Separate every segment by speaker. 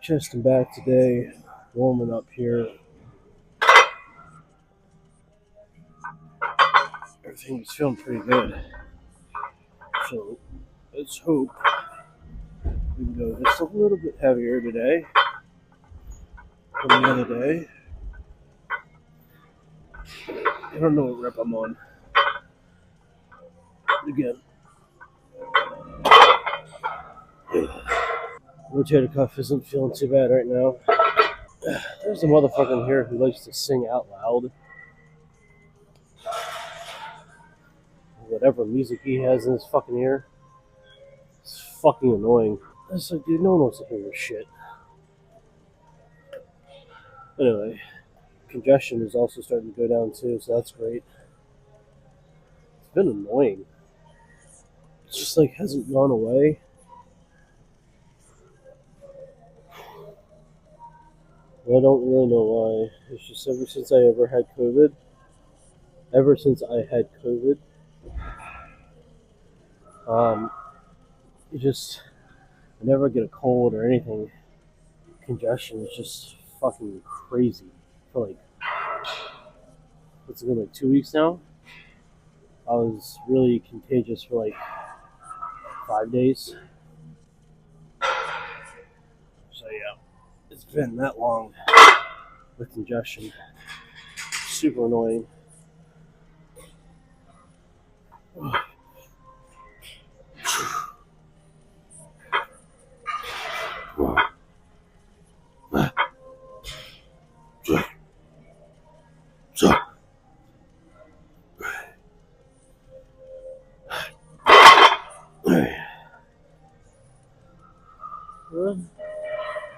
Speaker 1: Chest and back today, warming up here. Everything's feeling pretty good. So let's hope we can go just a little bit heavier today than the other day. I don't know what rep I'm on. Again. Rotator cuff isn't feeling too bad right now. There's a motherfucker in here who likes to sing out loud. Whatever music he has in his fucking ear. It's fucking annoying. It's like, dude, no one wants to hear your shit. Anyway, congestion is also starting to go down too, so that's great. It's been annoying. It's just like hasn't gone away. I don't really know why. It's just ever since I had COVID, it just, I never get a cold or anything. Congestion is just fucking crazy. For like, what's it been, like 2 weeks now? I was really contagious for like 5 days. So yeah, it's been that long with congestion. Super annoying.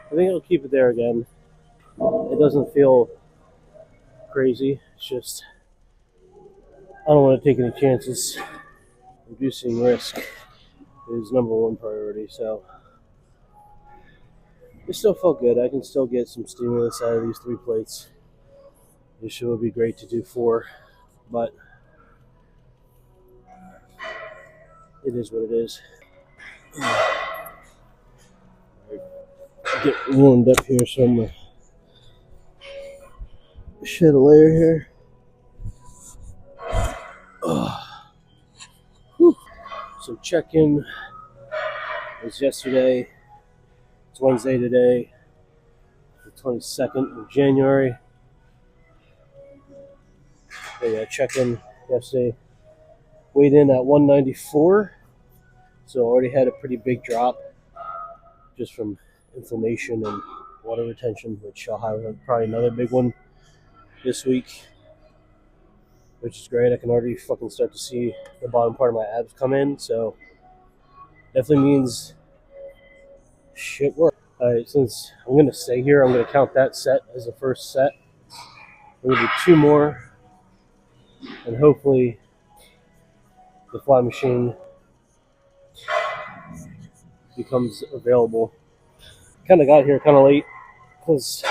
Speaker 1: I think I'll keep it there again. It doesn't feel crazy. It's just I don't want to take any chances. Reducing risk is number one priority. So it still felt good. I can still get some stimulus out of these 3 plates. This show would be great to do 4, but it is what it is. Get warmed up here, so I'm gonna shed a layer here. So check-in was yesterday. It's Wednesday today, the 22nd of January. Yeah, check-in yesterday. Weighed in at 194, so already had a pretty big drop just from inflammation and water retention, which I'll have probably another big one this week, which is great. I can already fucking start to see the bottom part of my abs come in, so definitely means shit work. Alright, since I'm going to stay here, I'm going to count that set as the first set. I'm going to do 2 more, and hopefully the fly machine becomes available. Kind of got here kind of late, because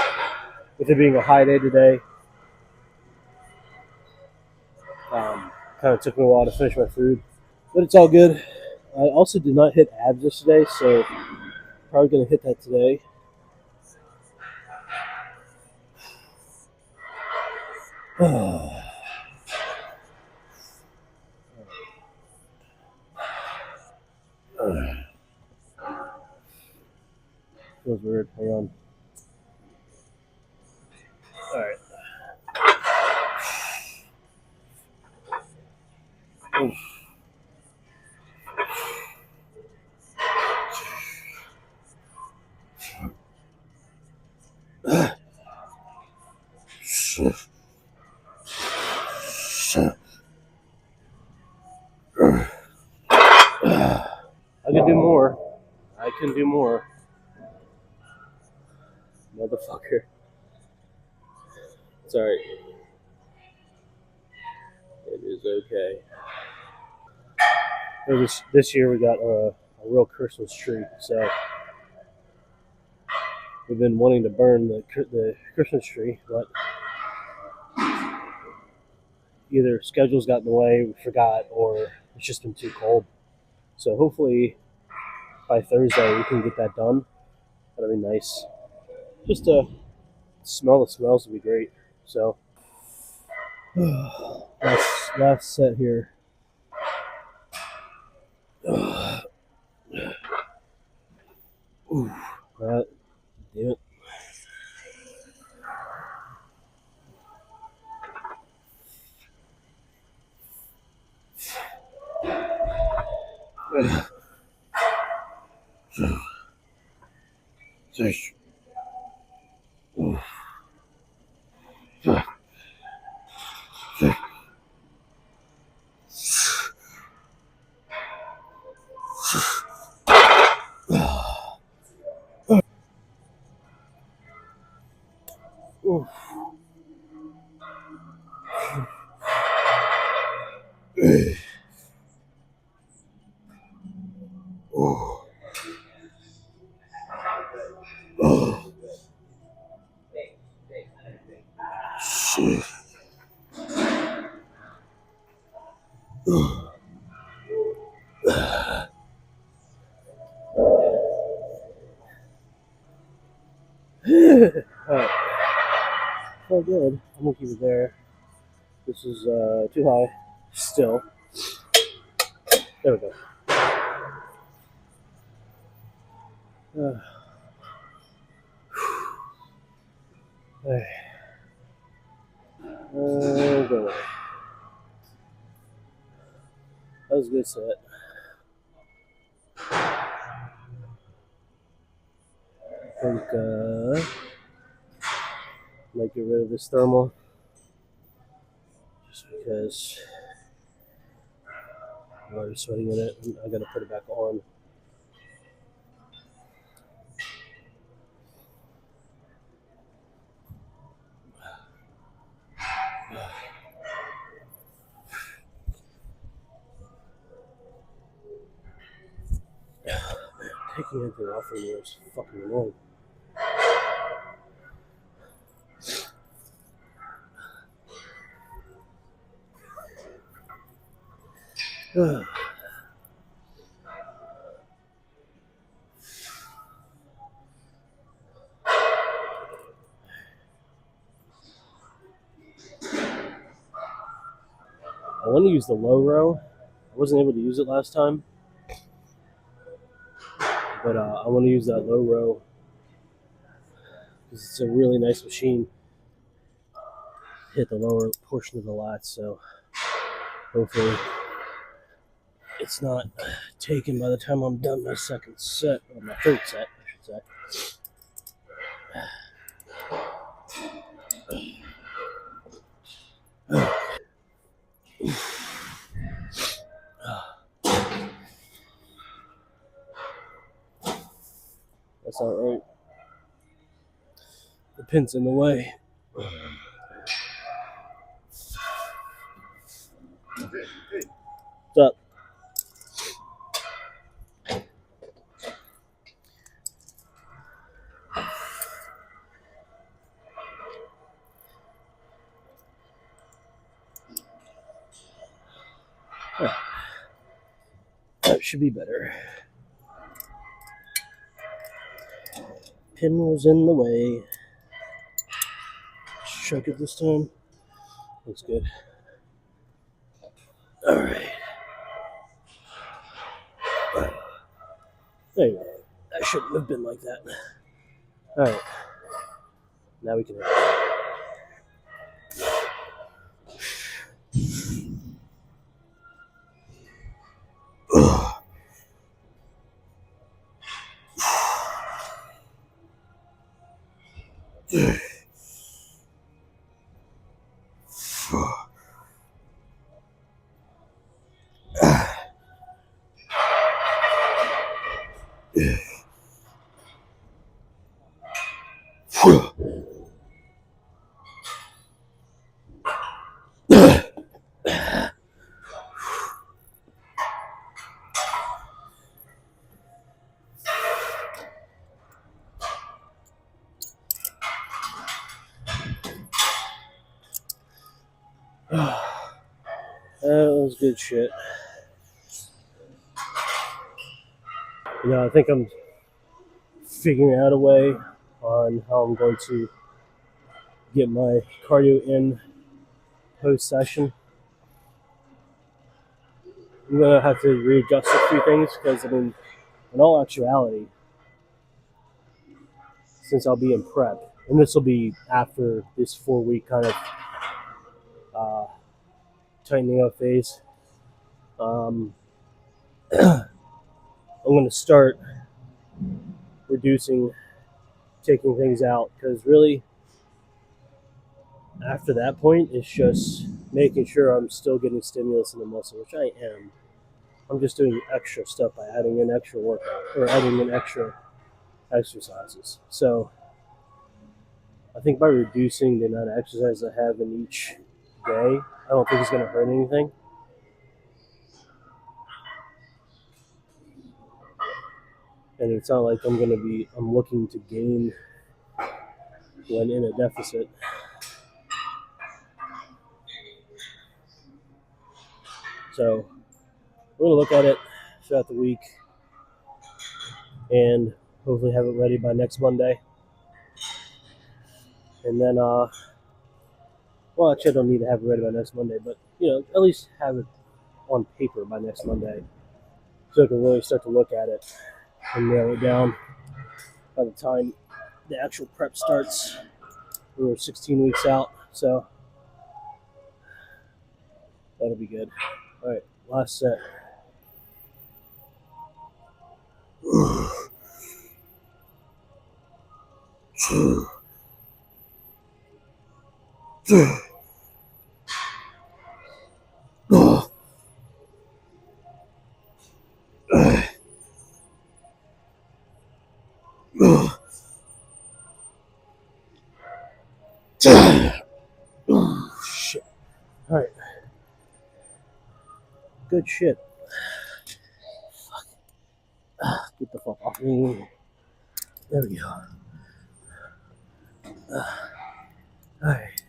Speaker 1: with it being a high day today, kind of took me a while to finish my food, but it's all good. I also did not hit abs yesterday, so probably going to hit that today. Feels weird. Hang on. Alright. I can do more. I can do more. Motherfucker. It's alright. It is okay. This year we got a real Christmas tree, so we've been wanting to burn the Christmas tree, but either schedule's got in the way, we forgot, or it's just been too cold. So hopefully by Thursday we can get that done. That'll be nice. just to smell the smells would be great. So last set here. Ooh, that, damn it. Ooh. Alright, so good. I'm gonna keep it there. This is too high still. There we go. Alright. Go. That was a good set. I think might get rid of this thermal just because I'm already sweating in it and I gotta put it back on. Taking anything off of me is fucking annoying. I want to use the low row. I wasn't able to use it last time, but I want to use that low row because it's a really nice machine. Hit the lower portion of the lats, so hopefully it's not taken by the time I'm done my second set, or my third set, I should say. That's not right. The pin's in the way. What's up? That should be better. Pin was in the way. Shrunk it this time. Looks good. Alright. There you go. That shouldn't have been like that. Alright. Now we can. That was good shit. You know, I think I'm figuring out a way on how I'm going to get my cardio in post session. I'm gonna have to readjust a few things because I mean, in all actuality, since I'll be in prep, and this will be after this 4-week kind of uh, tightening up phase, I'm gonna start reducing, taking things out because really, after that point, it's just making sure I'm still getting stimulus in the muscle, which I am. I'm just doing extra stuff by adding in extra workout or adding in extra exercises. So I think by reducing the amount of exercise I have in each day, I don't think it's going to hurt anything. And it's not like I'm looking to gain when in a deficit. So we're going to look at it throughout the week and hopefully have it ready by next Monday. And then, well, actually, I don't need to have it ready by next Monday, but, at least have it on paper by next Monday so I can really start to look at it and nail it down by the time the actual prep starts. We're 16 weeks out, so that'll be good. All right, last set. Shit. All right. Good shit. Get the fuck off me. There we go. All right.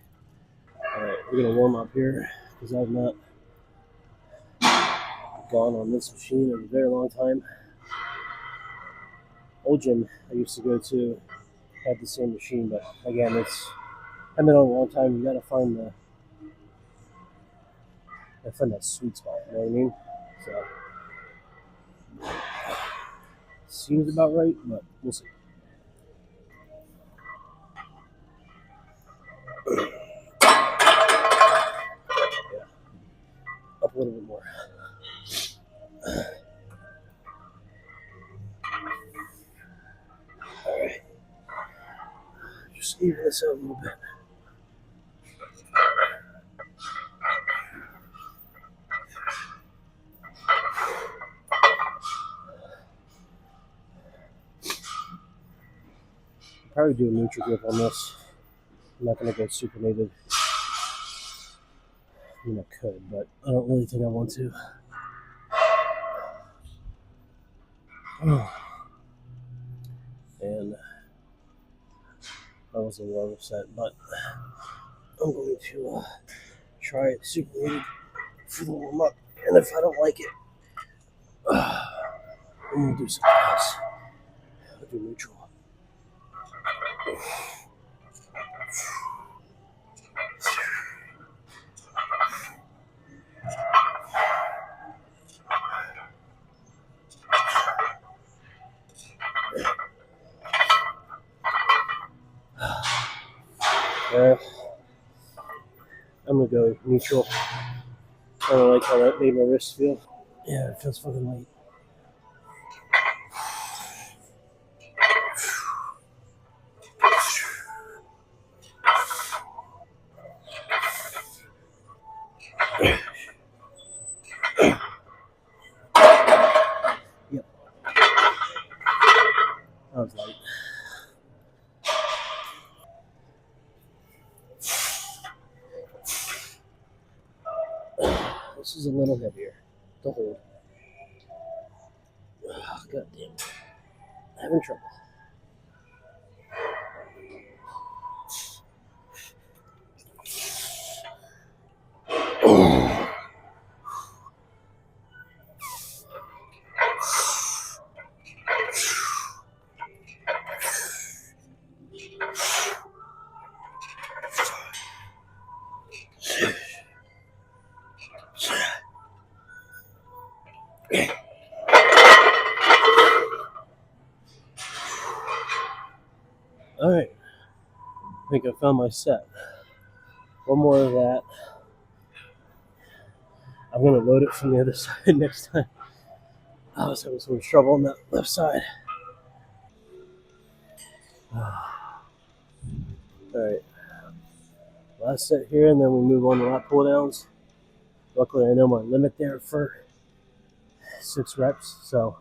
Speaker 1: All right, we're gonna warm up here because I've not gone on this machine in a very long time. Old gym I used to go to had the same machine, but again, I've been on a long time. You gotta find that sweet spot. You know what I mean? So seems about right, but we'll see. Yeah, up a little bit more. All right, just even this out a little bit. Probably do a neutral grip on this. I'm not gonna go supinated. I mean, I could, but I don't really think I want to. And that was a low set, but I'm going to try it supinated for the warm up. And if I don't like it, I'm gonna do something else. I'll do neutral. I'm gonna go neutral. I don't like how that made my wrist feel. Yeah, it feels fucking light. Yep. That was light. This is a little heavier to hold. God damn. Having trouble. think I found my set. One more of that. I'm gonna load it from the other side next time. I was having so much trouble on that left side. Alright. Last set here, and then we move on to lat pull downs. Luckily, I know my limit there for 6 reps, so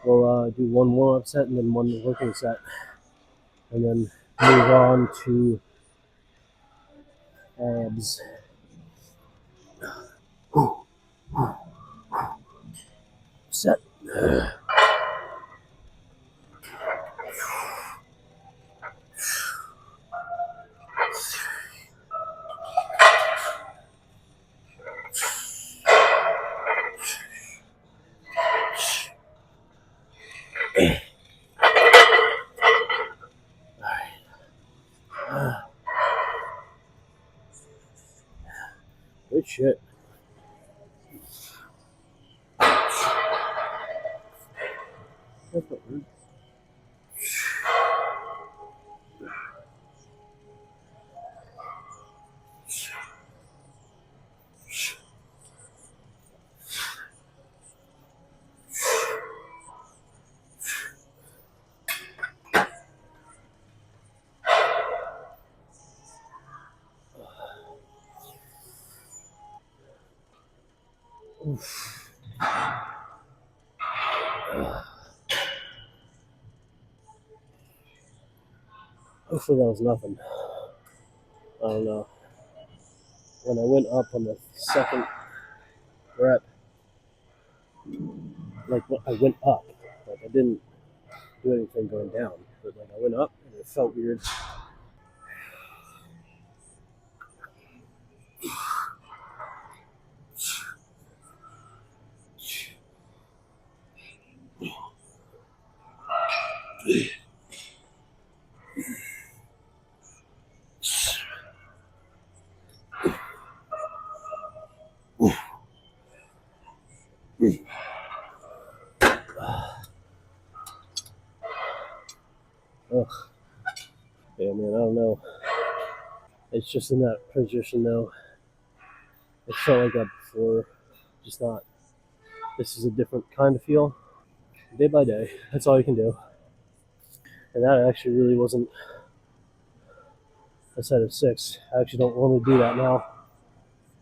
Speaker 1: we'll do one warm-up set and then one working set, and then move on to abs. Set. Good shit. That's not weird. Oof. Hopefully that was nothing. I don't know. When I went up on the second rep, like I went up, like I didn't do anything going down, but like I went up and it felt weird. Ugh. Yeah, man, I don't know. It's just in that position though. It felt like that before. Just not. This is a different kind of feel. Day by day. That's all you can do. And that actually really wasn't a set of 6. I actually don't want to do that now.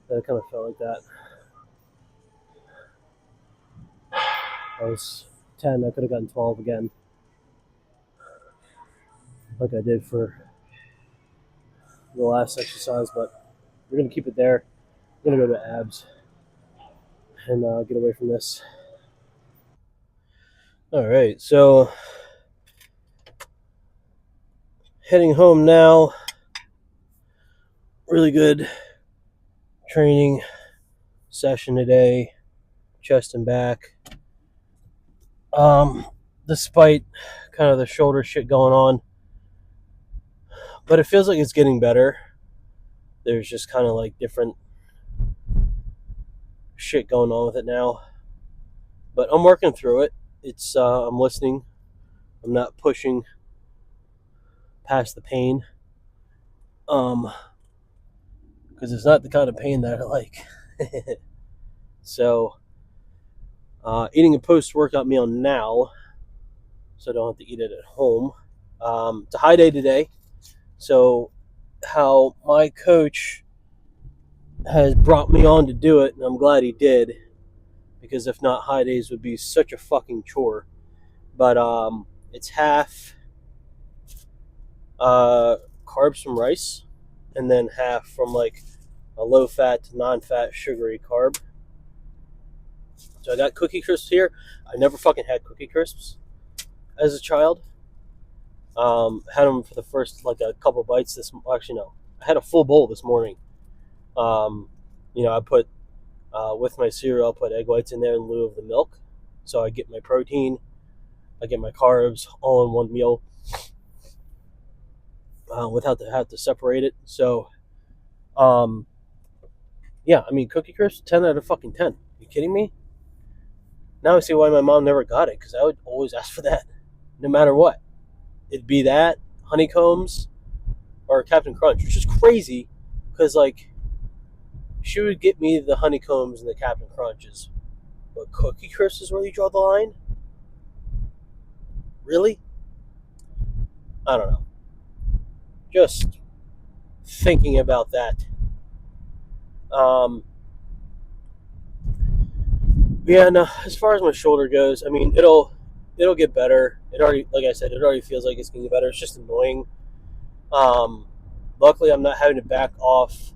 Speaker 1: That kind of felt like that. I was 10. I could have gotten 12 again. Like I did for the last exercise, but we're going to keep it there. I'm going to go to abs and get away from this. All right, so heading home now. Really good training session today, chest and back. Despite kind of the shoulder shit going on, but it feels like it's getting better. There's just kind of like different shit going on with it now, but I'm working through it. It's I'm listening. I'm not pushing past the pain, because it's not the kind of pain that I like. So eating a post-workout meal now, so I don't have to eat it at home. It's a high day today, so how my coach has brought me on to do it, and I'm glad he did, because if not, high days would be such a fucking chore. But it's half carbs from rice, and then half from like a low-fat to non-fat sugary carb. So I got Cookie Crisps here. I never fucking had Cookie Crisps as a child. Had them for the first like a couple bites actually no. I had a full bowl this morning. I put with my cereal, I'll put egg whites in there in lieu of the milk. So I get my protein, I get my carbs all in one meal without to have to separate it. So, yeah, I mean, Cookie Crisp, 10 out of fucking 10. You kidding me? Now I see why my mom never got it, because I would always ask for that, no matter what. It'd be that, honeycombs, or Captain Crunch, which is crazy because like she would get me the honeycombs and the Captain Crunches, but Cookie Crisp is where you draw the line. Really? I don't know. Just thinking about that. Yeah, no. As far as my shoulder goes, I mean, it'll get better. It already, like I said, it already feels like it's getting better. It's just annoying. Um, Luckily, I'm not having to back off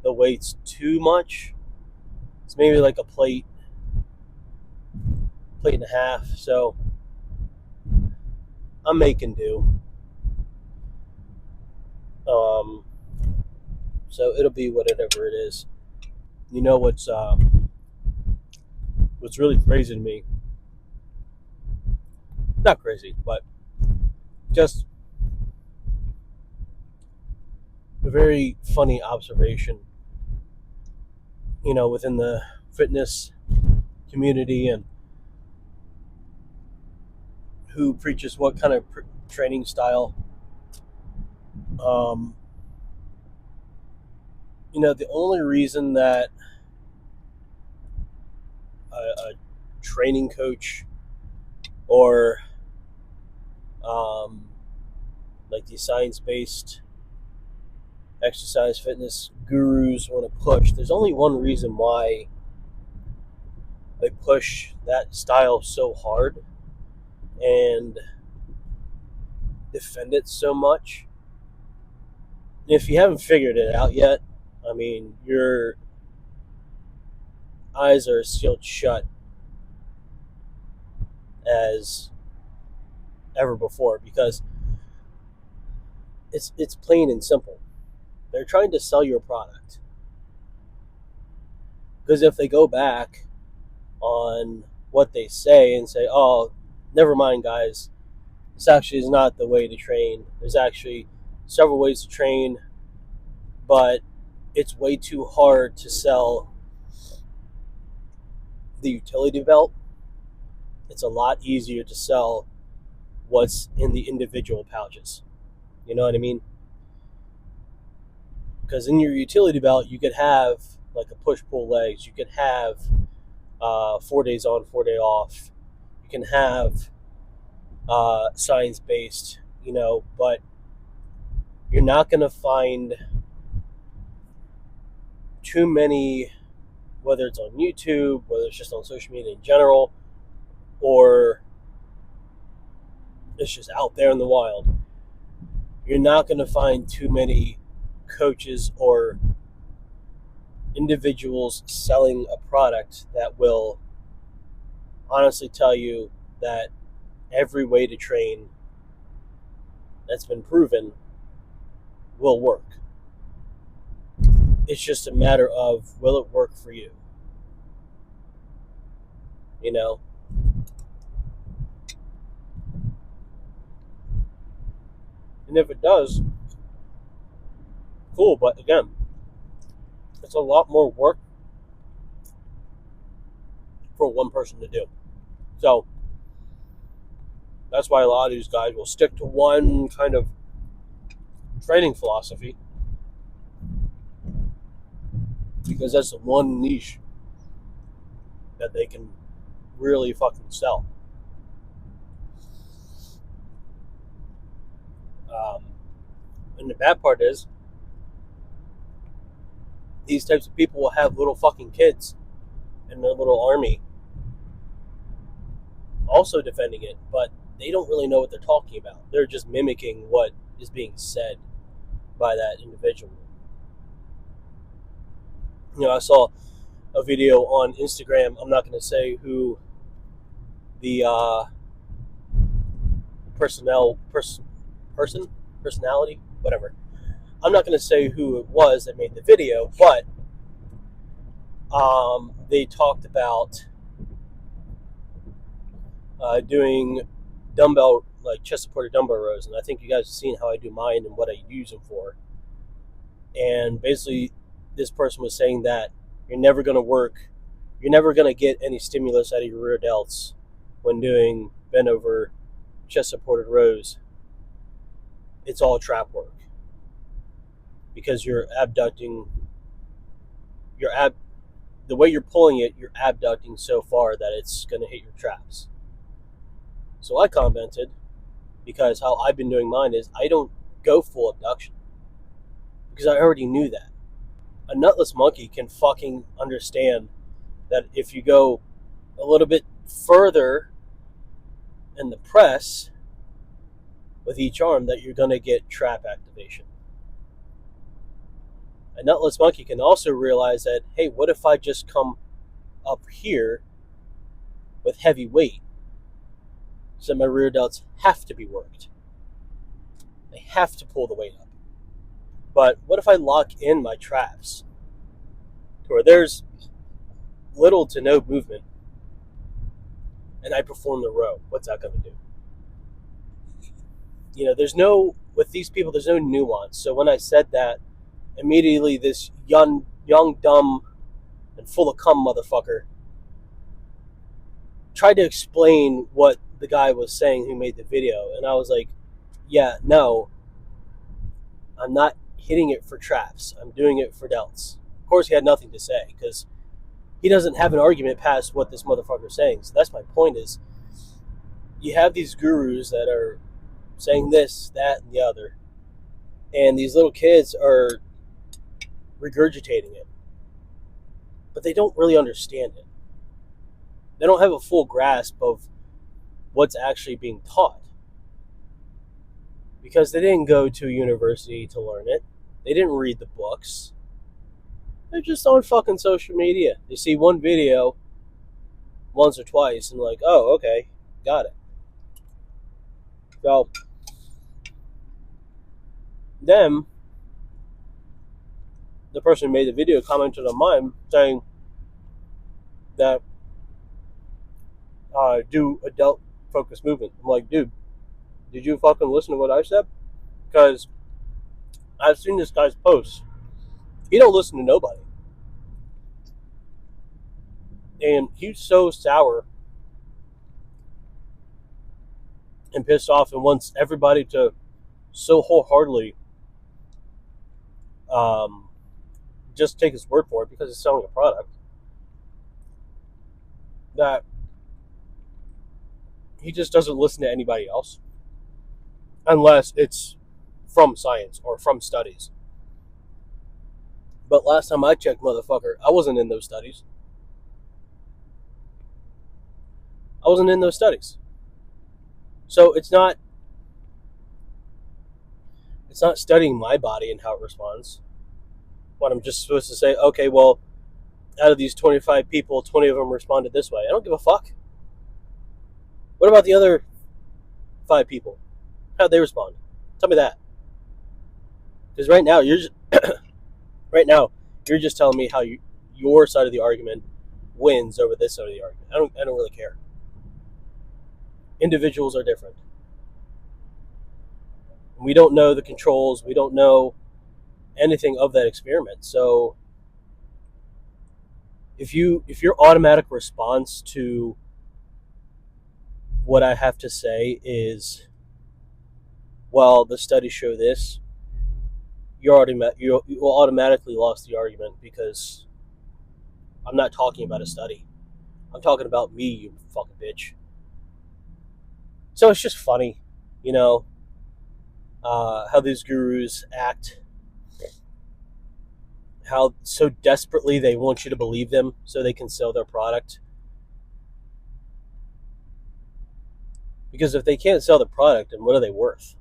Speaker 1: the weights too much. It's maybe like a plate and a half. So I'm making do. Um, so it'll be whatever it is. You know what's really crazy to me? Not crazy, but just a very funny observation. You know, within the fitness community and who preaches what kind of training style. Um, you know, the only reason that a training coach or like the science-based exercise fitness gurus want to push, there's only one reason why they push that style so hard and defend it so much. If you haven't figured it out yet, I mean, your eyes are sealed shut as ever before because it's plain and simple. They're trying to sell your product. Because if they go back on what they say and say, oh, never mind, guys, this actually is not the way to train. There's actually several ways to train, but it's way too hard to sell the utility belt. It's a lot easier to sell what's in the individual pouches. You know what I mean? Because in your utility belt, you could have like a push-pull legs. You could have 4 days on, 4 day off. You can have science-based, you know, but you're not going to find too many, whether it's on YouTube, whether it's just on social media in general, or it's just out there in the wild. You're not going to find too many coaches or individuals selling a product that will honestly tell you that every way to train that's been proven will work. It's just a matter of, will it work for you? You know? And if it does, cool. But again, it's a lot more work for one person to do. So that's why a lot of these guys will stick to one kind of training philosophy, because that's the one niche that they can really fucking sell. And the bad part is, these types of people will have little fucking kids in their little army also defending it, but they don't really know what they're talking about. They're just mimicking what is being said by that individual. You know, I saw a video on Instagram. I'm not going to say who the personality, whatever. I'm not going to say who it was that made the video, but they talked about doing dumbbell, like chest supported dumbbell rows, and I think you guys have seen how I do mine and what I use them for. And basically, this person was saying that you're never going to get any stimulus out of your rear delts when doing bent over chest supported rows. It's all trap work. because you're abducting the way you're pulling it, you're abducting so far that it's going to hit your traps. So I commented, because how I've been doing mine is I don't go full abduction, because I already knew that. A nutless monkey can fucking understand that if you go a little bit further in the press with each arm, that you're going to get trap activation. A nutless monkey can also realize that, hey, what if I just come up here with heavy weight, so my rear delts have to be worked. They have to pull the weight up. But what if I lock in my traps to where there's little to no movement and I perform the row? What's that going to do? With these people, there's no nuance. So when I said that, immediately this young, dumb, and full of cum motherfucker tried to explain what the guy was saying who made the video. And I was like, yeah, no, I'm not hitting it for traps. I'm doing it for delts. Of course, he had nothing to say because he doesn't have an argument past what this motherfucker's saying. So that's my point is, you have these gurus that are saying this, that, and the other. And these little kids are regurgitating it. But they don't really understand it. They don't have a full grasp of what's actually being taught. Because they didn't go to a university to learn it. They didn't read the books. They're just on fucking social media. They see one video once or twice and like, oh, okay, got it. So, them, the person who made the video commented on mine saying that do adult focused movement. I'm like, dude, did you fucking listen to what I said? Because I've seen this guy's posts. He don't listen to nobody. And he's so sour and pissed off and wants everybody to so wholeheartedly just take his word for it because he's selling a product, that he just doesn't listen to anybody else unless it's from science or from studies. But last time I checked, motherfucker, I wasn't in those studies. So it's not studying my body and how it responds. What I'm just supposed to say, okay, well, out of these 25 people, 20 of them responded this way. I don't give a fuck. What about the other 5 people? How'd they respond? Tell me that. Because right now you're just telling me how your side of the argument wins over this side of the argument. I don't really care. Individuals are different. We don't know the controls. We don't know anything of that experiment. So if your automatic response to what I have to say is, well, the studies show this, you automatically lost the argument, because I'm not talking about a study. I'm talking about me, you fucking bitch. So it's just funny, how these gurus act, how so desperately they want you to believe them so they can sell their product. Because if they can't sell the product, then what are they worth?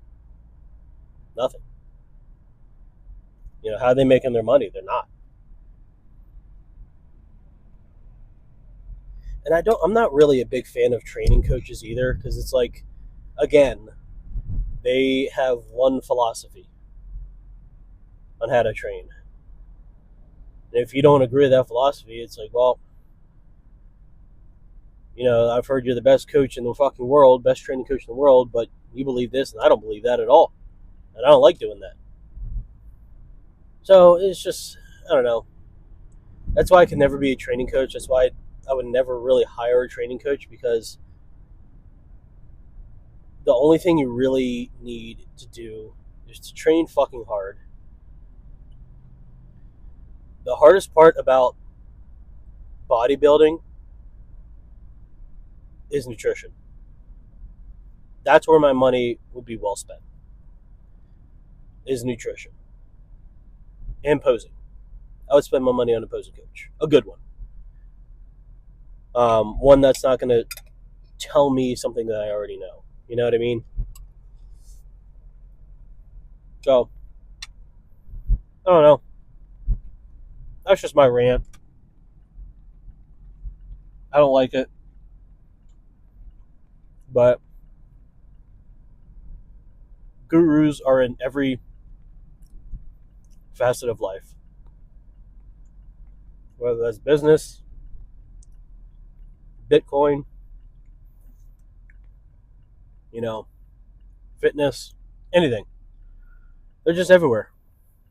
Speaker 1: Nothing. How are they making their money? They're not. And I'm not really a big fan of training coaches either, because it's like, again, they have one philosophy on how to train. And if you don't agree with that philosophy, it's like, well, I've heard you're the best coach in the fucking world, best training coach in the world, but you believe this, and I don't believe that at all. And I don't like doing that. So it's just, I don't know. That's why I can never be a training coach. That's why I would never really hire a training coach, because the only thing you really need to do is to train fucking hard The hardest part about bodybuilding is nutrition. That's where my money would be well spent. Is nutrition and posing. I would spend my money on a posing coach, a good one. One that's not going to tell me something that I already know. You know what I mean? So, I don't know. That's just my rant. I don't like it. But gurus are in every facet of life. Whether that's business, Bitcoin, fitness, anything. They're just everywhere.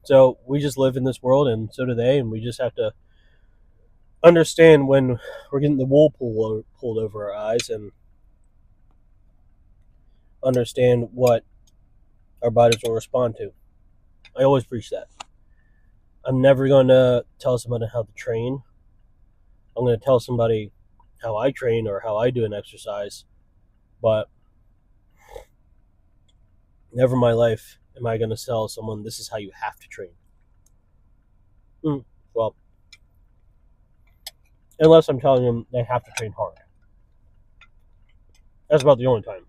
Speaker 1: So we just live in this world, and so do they, and we just have to understand when we're getting the wool pulled over our eyes and understand what our bodies will respond to. I always preach that. I'm never going to tell somebody how to train. I'm going to tell somebody how I train or how I do an exercise, but never in my life am I going to tell someone this is how you have to train. Well, unless I'm telling them they have to train hard. That's about the only time.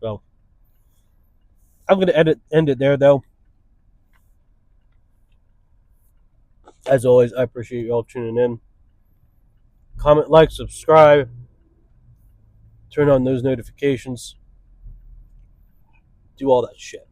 Speaker 1: So, I'm going to end it there, though. As always, I appreciate you all tuning in. Comment, like, subscribe. Turn on those notifications. Do all that shit.